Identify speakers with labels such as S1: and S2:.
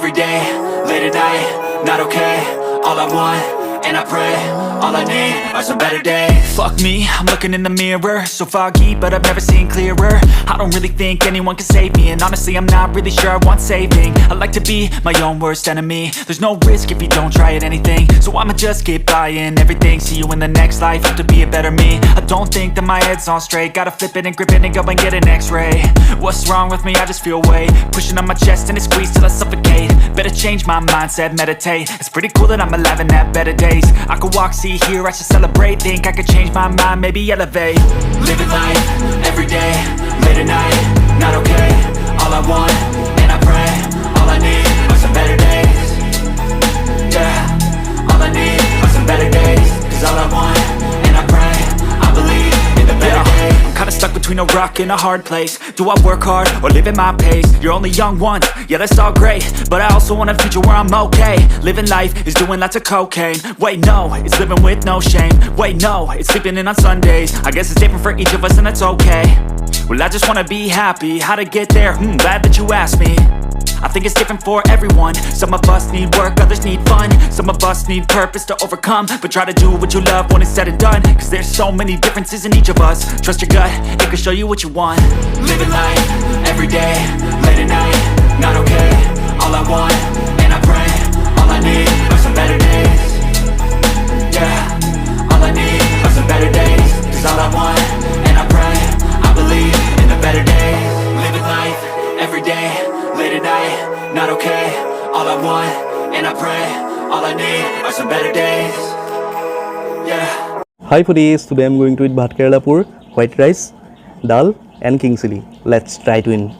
S1: every day, late at night, not okay. All I want, and I pray, all I need are some better days. Fuck me, I'm looking in the mirror, so foggy, but I've never seen clearer. I don't really think anyone can save me, and honestly I'm not really sure I want saving. I like to be my own worst enemy. There's no risk if you don't try at anything, so I'ma just keep buying everything. See you in the next life, have to be a better me. I don't think that my head's on straight, gotta flip it and grip it and go and get an x-ray. What's wrong with me? I just feel weight pushing on my chest and it squeezes till I suffocate. Better change my mindset, meditate. It's pretty cool that I'm alive and have better days. I could walk, see, hear, I should celebrate. Think I could change my mind, maybe elevate. Living life, every day, late at night, not okay. All I want, and I pray, all I need are some better days. Yeah, all I need are some better days. Cause all I want, and I pray, I believe in the better days. I'm kinda stuck between a rock and a hard place. Do I work hard or live at my pace? You're only young once, yeah that's all great, but I also want a future where I'm okay. Living life is doing lots of cocaine. Wait no, it's living with no shame. Wait no, it's sleeping in on Sundays. I guess it's different for each of us and that's okay. Well I just wanna be happy, how to get there? Glad that you asked me. I think it's different for everyone. Some of us need work, others need fun. Some of us need purpose to overcome. But try to do what you love when it's said and done. Cause there's so many differences in each of us. Trust your gut, it can show you what you want. Living life, every day, late at night, not okay. All I want, and I pray, all I need are some better days. Yeah, all I need are some better days. Cause all I want, and I pray, I believe in the better days. Living life, every day, late at night, not okay. All I want, and I pray, all I need are some better days. Yeah.
S2: Hi foodies, today I'm going to eat Bhat Karela Pur, white rice, dal and king chili. Let's try to win.